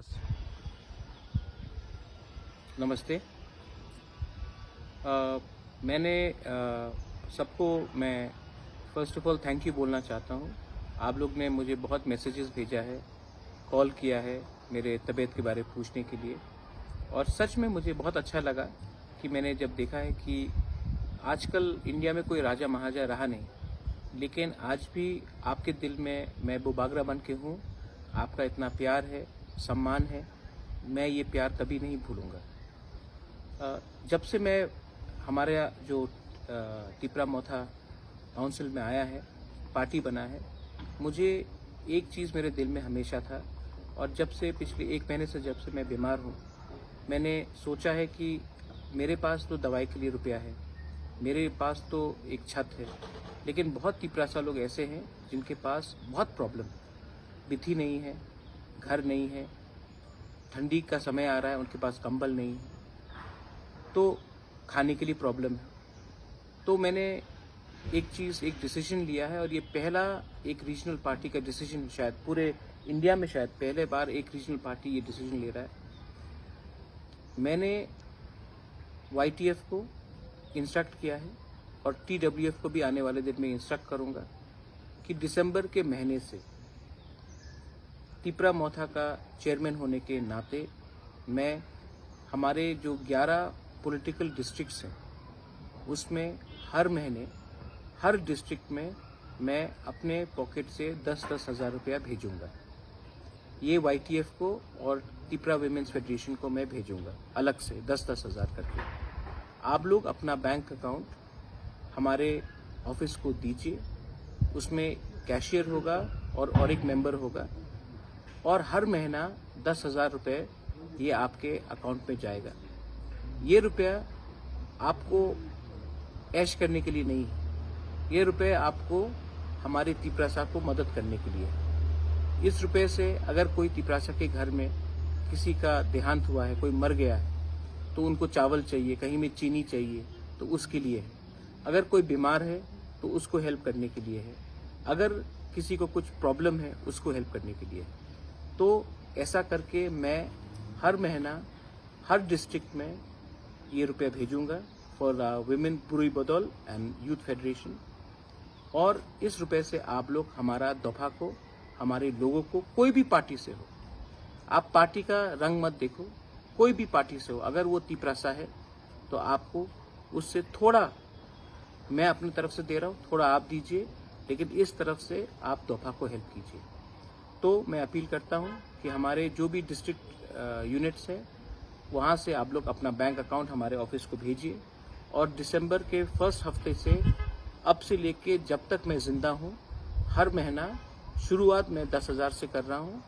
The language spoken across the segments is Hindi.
बस। नमस्ते। मैंने सबको मैं first of all thank you बोलना चाहता हूँ। आप लोग ने मुझे बहुत मैसेजेस भेजा है, कॉल किया है मेरे तबीयत के बारे में पूछने के लिए, और सच में मुझे बहुत अच्छा लगा कि मैंने जब देखा है कि आजकल इंडिया में कोई राजा महाराजा रहा नहीं, लेकिन आज भी आपके दिल में मैं बुबागरा बन के हूँ। आपका इतना प्यार है, सम्मान है, मैं ये प्यार कभी नहीं भूलूँगा। जब से मैं हमारे जो तिपरा मोथा काउंसिल में आया है, पार्टी बना है, मुझे एक चीज़ मेरे दिल में हमेशा था, और जब से पिछले 1 महीने से जब से मैं बीमार हूँ, मैंने सोचा है कि मेरे पास तो दवाई के लिए रुपया है, मेरे पास तो एक छत है, लेकिन बहुत तिपरासा लोग ऐसे हैं जिनके पास बहुत प्रॉब्लम, बिथी नहीं है, घर नहीं है, ठंडी का समय आ रहा है, उनके पास कंबल नहीं है, तो खाने के लिए प्रॉब्लम है। तो मैंने एक डिसीजन लिया है, और ये पहला एक रीजनल पार्टी का डिसीजन, शायद पूरे इंडिया में शायद पहले बार एक रीजनल पार्टी ये डिसीजन ले रहा है। मैंने YTF को इंस्ट्रक्ट किया है, और TWF को भी आने वाले दिन में इंस्ट्रक्ट करूंगा कि दिसंबर के महीने से तिपरा मोथा का चेयरमैन होने के नाते मैं हमारे जो 11 पॉलिटिकल डिस्ट्रिक्ट्स हैं उसमें हर महीने हर डिस्ट्रिक्ट में मैं अपने पॉकेट से 10-10 हज़ार रुपया भेजूंगा। ये YTF को और तिपरा विमेंस फेडरेशन को मैं भेजूंगा अलग से 10-10 हज़ार करके। आप लोग अपना बैंक अकाउंट हमारे ऑफिस को दीजिए, उसमें कैशियर होगा और एक मेंबर होगा, और हर महीना 10,000 रुपये ये आपके अकाउंट में जाएगा। ये रुपया आपको ऐश करने के लिए नहीं है, ये रुपये आपको हमारे तिपरासा को मदद करने के लिए है। इस रुपये से अगर कोई तिपरासा के घर में किसी का देहांत हुआ है, कोई मर गया है, तो उनको चावल चाहिए, कहीं में चीनी चाहिए, तो उसके लिए है। अगर कोई बीमार है तो उसको हेल्प करने के लिए है। अगर किसी को कुछ प्रॉब्लम है उसको हेल्प करने के लिए है। तो ऐसा करके मैं हर महीना हर डिस्ट्रिक्ट में ये रुपया भेजूंगा फॉर विमेन पुरी बदौल एंड यूथ फेडरेशन। और इस रुपये से आप लोग हमारा दफा को, हमारे लोगों को, कोई भी पार्टी से हो, आप पार्टी का रंग मत देखो, कोई भी पार्टी से हो, अगर वो तिपरासा है तो आपको उससे थोड़ा, मैं अपनी तरफ से दे रहा हूँ, थोड़ा आप दीजिए, लेकिन इस तरफ से आप दफा को हेल्प कीजिए। तो मैं अपील करता हूँ कि हमारे जो भी डिस्ट्रिक्ट यूनिट्स हैं वहाँ से आप लोग अपना बैंक अकाउंट हमारे ऑफिस को भेजिए, और दिसंबर के फर्स्ट हफ्ते से अब से लेके जब तक मैं जिंदा हूँ, हर महीना शुरुआत मैं 10,000 से कर रहा हूँ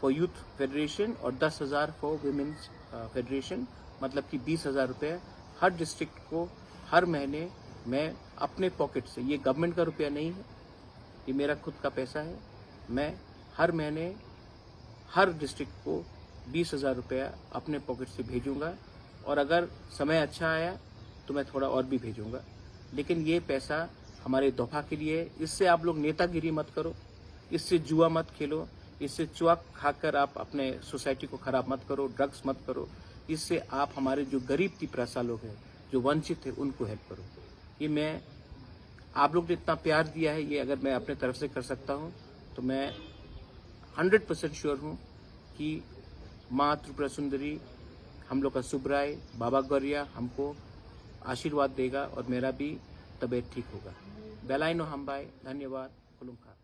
फॉर यूथ फेडरेशन और 10,000 फॉर विमेंस फेडरेशन, मतलब कि 20,000 रुपये हर डिस्ट्रिक्ट को हर महीने मैं अपने पॉकेट से, ये गवर्नमेंट का रुपया नहीं है, ये मेरा खुद का पैसा है, मैं हर महीने हर डिस्ट्रिक्ट को 20,000 रुपया अपने पॉकेट से भेजूंगा। और अगर समय अच्छा आया तो मैं थोड़ा और भी भेजूंगा, लेकिन ये पैसा हमारे दफा के लिए है। इससे आप लोग नेतागिरी मत करो, इससे जुआ मत खेलो, इससे चुआ खाकर आप अपने सोसाइटी को खराब मत करो, ड्रग्स मत करो। इससे आप हमारे जो गरीब तिपरासा लोग हैं, जो वंचित है, उनको हेल्प करो। ये मैं, आप लोग ने इतना प्यार दिया है, ये अगर मैं अपने तरफ से कर सकता हूँ तो मैं 100% श्योर हूँ कि माँ त्रिपुरा सुंदरी, हम लोग का सुब्राय, बाबा गौरिया हमको आशीर्वाद देगा, और मेरा भी तबीयत ठीक होगा। बेलाइनो हम्बाई, धन्यवाद, कुलुमखा।